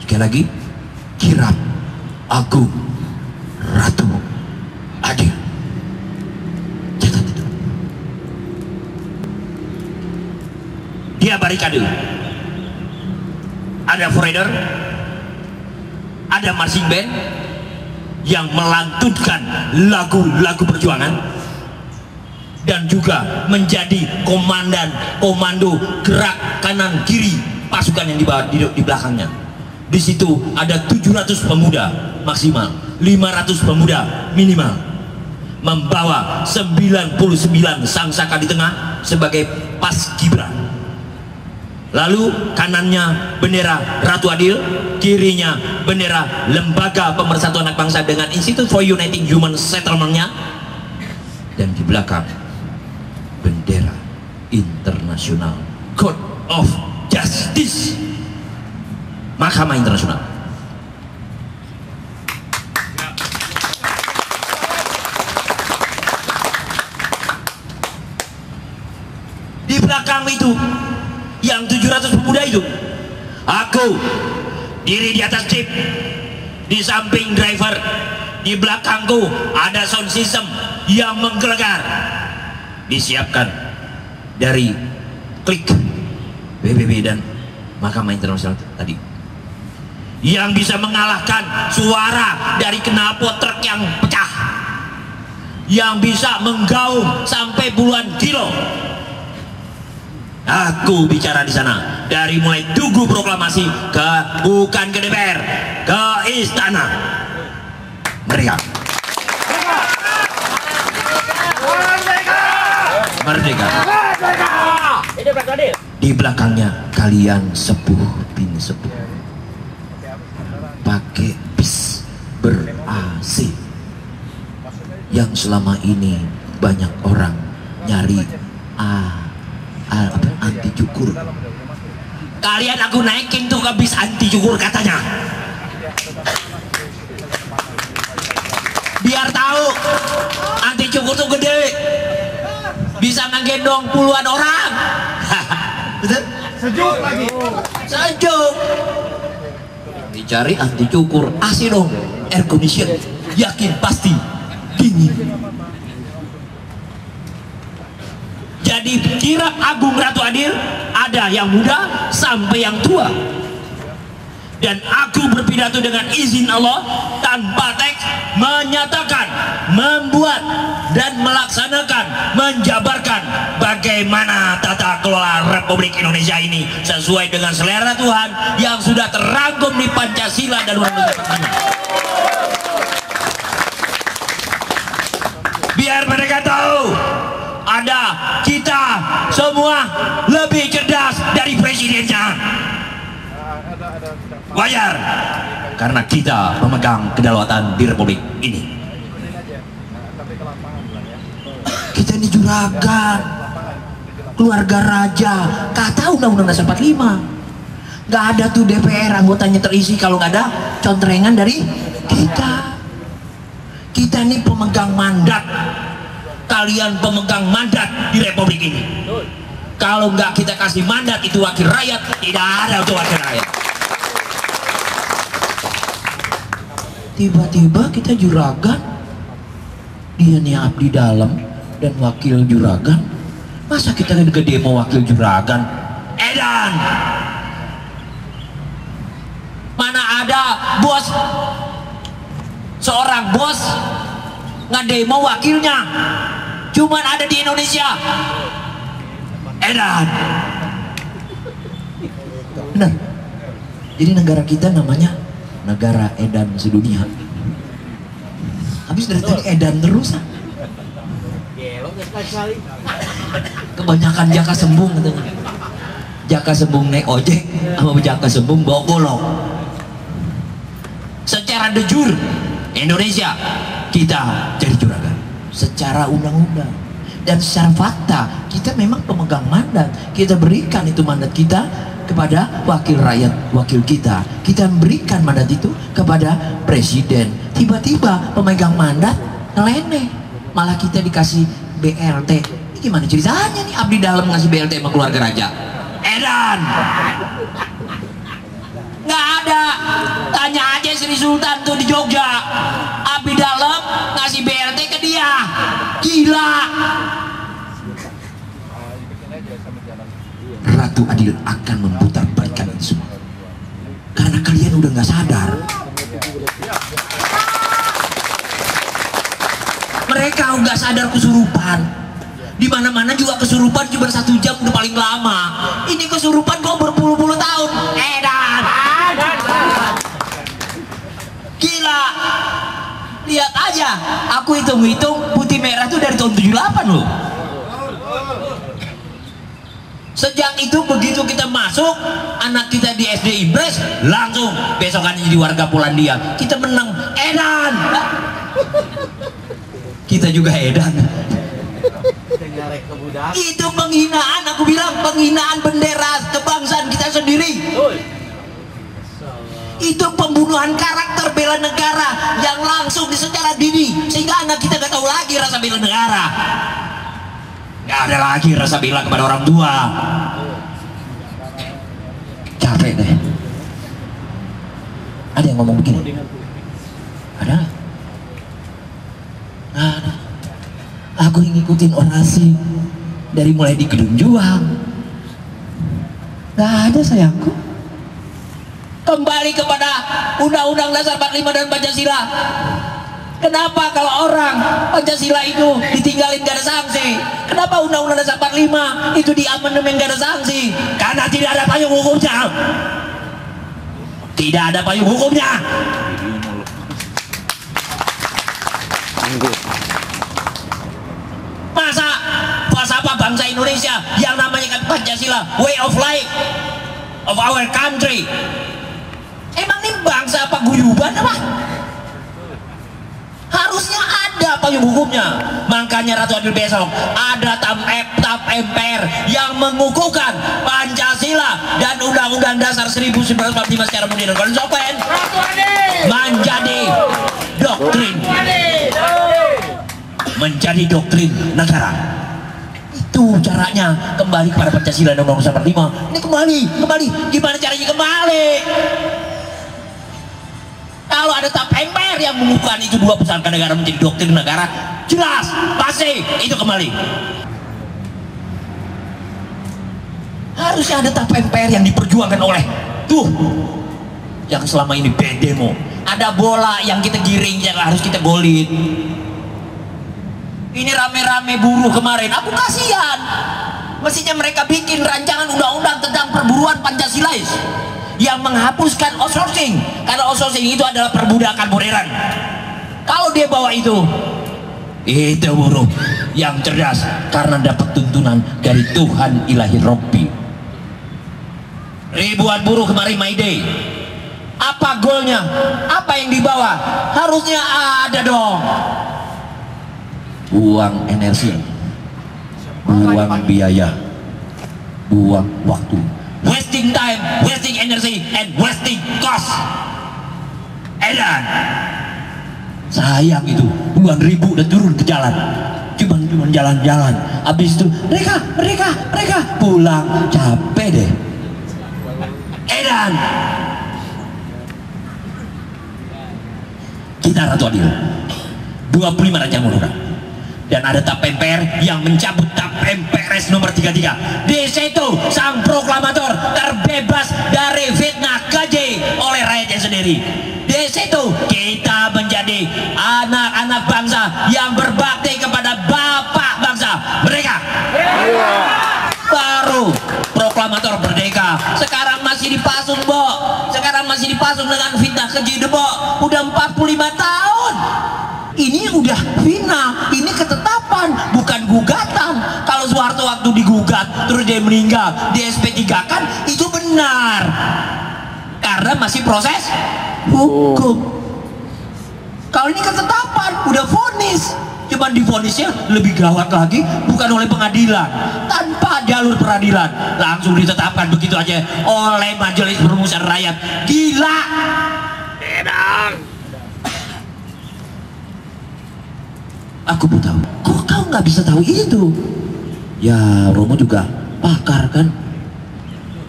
Sekali lagi, kirap Agung Ratu Adil. Catat itu. Dia barikade. Ada forader, ada marching band yang melantunkan lagu-lagu perjuangan, dan juga menjadi komando gerak kanan kiri pasukan yang di belakangnya. Di situ ada 700 pemuda maksimal, 500 pemuda minimal, membawa 99 sangsaka di tengah sebagai paskibra. Lalu kanannya bendera Ratu Adil, kirinya bendera Lembaga Pemersatuan Anak Bangsa dengan Institute for Uniting Human Settlement-nya, dan di belakang bendera internasional Court of Justice, Mahkamah Internasional. Di belakang itu yang 700 pemuda itu, aku diri di atas jeep, di samping driver, di belakangku ada sound system yang menggelegar, disiapkan dari klik PBB dan Mahkamah Internasional tadi, yang bisa mengalahkan suara dari knalpot truk yang pecah, yang bisa menggaung sampai puluhan kilo. Aku bicara di sana dari mulai Tugu Proklamasi bukan ke DPR, ke Istana Merdeka. Merdeka. Di belakangnya kalian sepuh bin sepuh, pakai bis ber-AC yang selama ini banyak orang nyari anti cukur. Kalian aku naikin tuh ke bis anti cukur katanya, biar tahu anti cukur tuh gede, bisa ngegendong puluhan orang. Sejuk lagi. Sejuk. Dicari anti cukur AC dong, air condition, yakin pasti dingin. Jadi kirap Agung Ratu Adil ada yang muda sampai yang tua, dan aku berpidato dengan izin Allah tanpa teks, menyatakan, membuat dan melaksanakan, menjabarkan bagaimana tata kelola Republik Indonesia ini sesuai dengan selera Tuhan yang sudah terangkum di Pancasila dan Undang-Undang 45. Biar mereka tahu ada kita semua lebih cerdas dari presidennya. Wajar, karena kita memegang kedaulatan di Republik ini. Kita ini juragan, keluarga raja, kata Undang-Undang Dasar 45. Nggak ada tuh DPR anggotanya terisi kalau nggak ada contrengan dari kita. Kita ini pemegang mandat. Kalian pemegang mandat di Republik ini. Kalau nggak kita kasih mandat itu wakil rakyat, tidak ada untuk wakil rakyat. Tiba-tiba kita juragan, dia nih abdi dalam dan wakil juragan. Masa kita gede mau wakil juragan? Edan, mana ada bos, seorang bos ngedemo wakilnya, cuman ada di Indonesia. Edan. Benar. Jadi negara kita namanya negara edan sedunia. Habis dari tadi edan terus. Kebanyakan jaka sembung katanya. Jaka sembung naik ojek sama jaka sembung bawa golok. Secara de jure Indonesia kita jadi juragan secara undang-undang, dan secara fakta kita memang pemegang mandat. Kita berikan itu mandat kita kepada wakil rakyat, wakil kita. Kita memberikan mandat itu kepada presiden. Tiba-tiba pemegang mandat ngeleneh, malah kita dikasih BLT. Ini gimana ceritanya nih abdi dalam ngasih BLT sama keluarga raja? Edan. Nggak ada Sultan tuh di Jogja, Abdi Dalem ngasih BLT ke dia. Gila. Ratu Adil akan memutar balikan itu semua karena kalian udah nggak sadar. Mereka udah sadar kesurupan. Di mana-mana juga kesurupan cuma 1 jam udah paling lama. Ini kesurupan kok berpuluh-puluh tahun. Edan. Gila. Lihat aja, aku hitung-hitung putih merah itu dari tahun 78 loh. Sejak itu begitu kita masuk, anak kita di SD Impres, langsung besokannya jadi warga Polandia. Kita menang. Edan. Kita juga edan. Itu penghinaan, aku bilang penghinaan bendera kebangsaan kita sendiri. Itu pembunuhan karakter bela negara yang langsung secara dini, sehingga anak kita gak tahu lagi rasa bela negara. Gak ada lagi rasa bela kepada orang tua. Capek deh. Ada yang ngomong begini? Ada? Nggak ada. Aku ngikutin orasi dari mulai di Gedung Juang. Gak ada sayangku. Kembali kepada Undang-Undang Dasar 45 dan Pancasila. Kenapa kalau orang Pancasila itu ditinggalin gak ada sanksi? Kenapa Undang-Undang Dasar 45 itu diamandemen gak ada sanksi? Karena tidak ada payung hukumnya. Tidak ada payung hukumnya. Masa falsafah bangsa Indonesia yang namanya kan Pancasila, way of life of our country, emang ini bangsa apa guyuban apa? Harusnya ada payung hukumnya. Makanya Ratu Adil besok ada tap MPR yang mengukuhkan Pancasila dan Undang-Undang Dasar 1945 secara modern konsekuen menjadi doktrin, menjadi doktrin negara. Itu caranya kembali kepada Pancasila dan Undang-Undang Dasar 45. Ini kembali. Gimana caranya kembali? Kalau ada tap MPR yang mengukuhkan itu dua pusaka negara menjadi doktrin negara, jelas pasti itu kembali. Harusnya ada tap MPR yang diperjuangkan oleh tuh yang selama ini demo. Ada bola yang kita giring yang harus kita golin. Ini rame-rame buruh kemarin, aku kasihan. Mestinya mereka bikin rancangan undang-undang tentang perburuan Pancasilais yang menghapuskan outsourcing, karena outsourcing itu adalah perbudakan modern. Kalau dia bawa itu buruh yang cerdas karena dapat tuntunan dari Tuhan Ilahi Robbi. Ribuan buruh kemarin May Day, apa goalnya? Apa yang dibawa? Harusnya ada dong. Buang energi, buang biaya, buang waktu, wasting time, wasting energy, and wasting cost. Edan. Sayang itu, puluhan ribu udah turun ke jalan, cuman jalan-jalan. Habis itu mereka pulang, capek deh. Edan. Kita Ratu Adil 25 rancangan undang-undang. Dan ada tap MPR yang mencabut tap MPRS nomor 33. Di situ sang proklamator terbebas dari fitnah keji oleh rakyatnya sendiri. Di situ kita menjadi anak-anak bangsa yang berbakti kepada bapak bangsa mereka. Baru proklamator merdeka. Sekarang masih dipasung, Bo. Sekarang masih dipasung dengan fitnah keji, Bo. Udah 45 tahun. Ini udah final, ini ketetapan, bukan gugatan. Kalau Soeharto waktu digugat terus dia meninggal, di SP3 kan itu benar, karena masih proses hukum. Kalau ini ketetapan, udah vonis, cuman divonisnya lebih gawat lagi, bukan oleh pengadilan, tanpa jalur peradilan, langsung ditetapkan begitu aja oleh Majelis Permusyawaratan Rakyat. Gila. Edang. Aku mau tahu, kok kau nggak bisa tahu itu? Ya Romo juga pakar kan?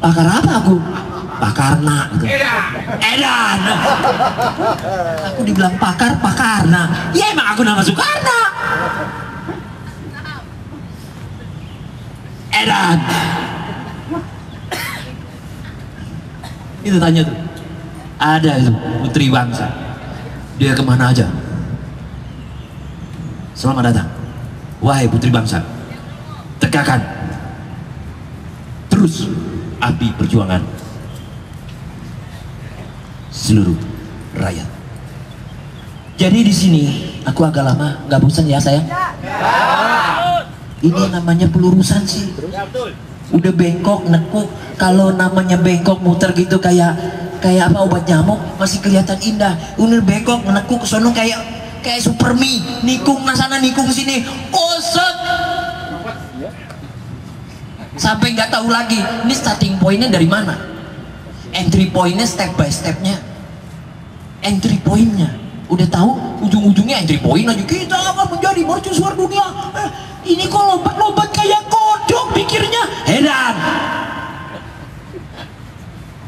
Pakar apa aku? Pakarna gitu. Edan. Aku dibilang Pakarna. Ya emang aku nama Soekarno. Edan. Itu tanya tuh. Ada itu putri bangsa. Dia kemana aja? Selamat datang. Wahai putri bangsa. Tegakkan terus api perjuangan seluruh rakyat. Jadi di sini aku agak lama, nggak bosan ya sayang? Ini namanya pelurusan sih. Udah bengkok, nekuk. Kalau namanya bengkok muter gitu kayak apa obat nyamuk masih kelihatan indah. Unir bengkok, nekuk ke sono kayak Supermi, nikung sana nikung sini. Oset. Sampai nggak tahu lagi ini starting pointnya dari mana, entry pointnya step by stepnya, entry pointnya udah tahu, ujung-ujungnya entry point aja. Kita akan menjadi mercusuar dunia. Ini kok lompat-lompat kayak kodok pikirnya. Hedan.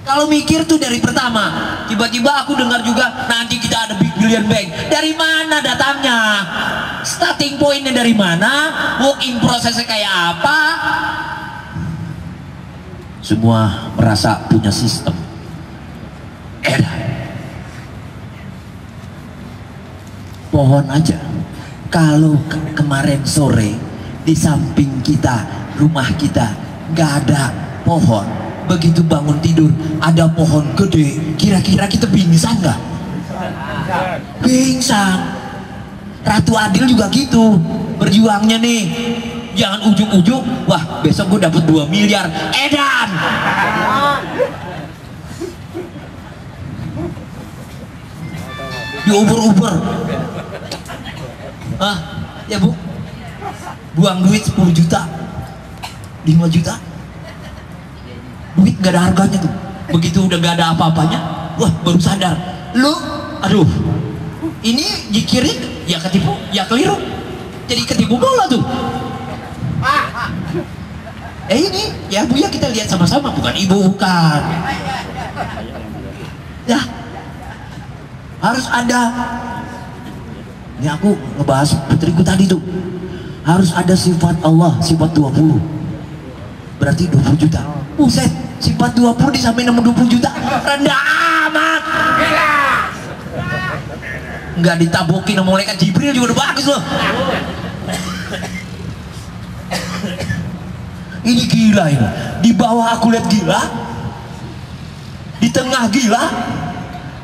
Kalau mikir tuh dari pertama, tiba-tiba aku dengar juga nanti kita ada big billion bank. Dari mana datangnya? Starting pointnya dari mana? Working prosesnya kayak apa? Semua merasa punya sistem. Pohon aja. Kalau kemarin sore di samping kita, rumah kita nggak ada pohon. Begitu bangun tidur ada pohon gede. Kira-kira kita pingsan nggak? Pingsan. Ratu Adil juga gitu. Berjuangnya nih. Jangan ujung-ujung, wah besok gue dapet 2 miliar. Edan. Diuber-uber. Ya bu, buang duit 10 juta 5 juta, duit gak ada harganya tuh. Begitu udah gak ada apa-apanya, wah baru sadar, lu, aduh, ini jikirin, ya ketipu, ya keliru, jadi ketipu bola tuh. Ini ya bu ya, kita lihat sama-sama, bukan ibu, bukan ya, harus ada. Ini aku ngebahas putriku tadi tuh, harus ada sifat Allah, sifat 20 berarti 20 juta. Buset, sifat 20 disamain sama 20 juta, rendah amat. Nggak ditabokin sama malaikat Jibril juga udah bagus loh. Ini gila ini. Di bawah aku lihat gila, di tengah gila,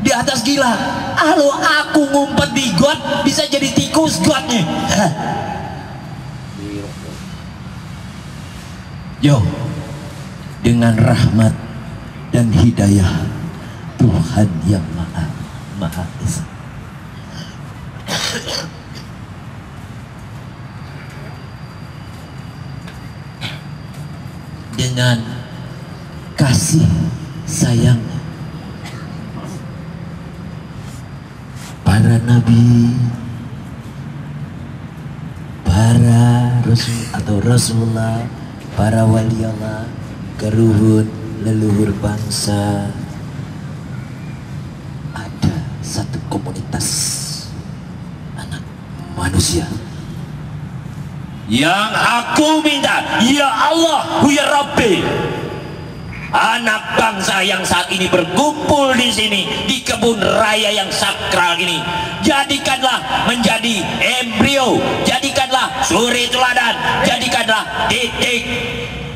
di atas gila. Kalau aku ngumpet di got bisa jadi tikus gotnya. Yo, dengan rahmat dan hidayah Tuhan yang Maha Esa, dengan kasih sayang para nabi, para rasul atau rasulullah, para wali Allah, keruhun leluhur bangsa, ada satu komunitas anak manusia yang aku minta, ya Allah, ya Rabbi, anak bangsa yang saat ini berkumpul di sini di kebun raya yang sakral ini, jadikanlah menjadi embrio, jadikanlah suri teladan, jadikanlah titik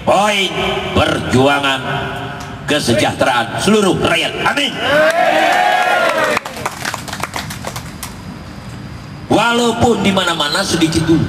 poin perjuangan kesejahteraan seluruh rakyat. Amin. Walaupun di mana-mana sedikit dulu,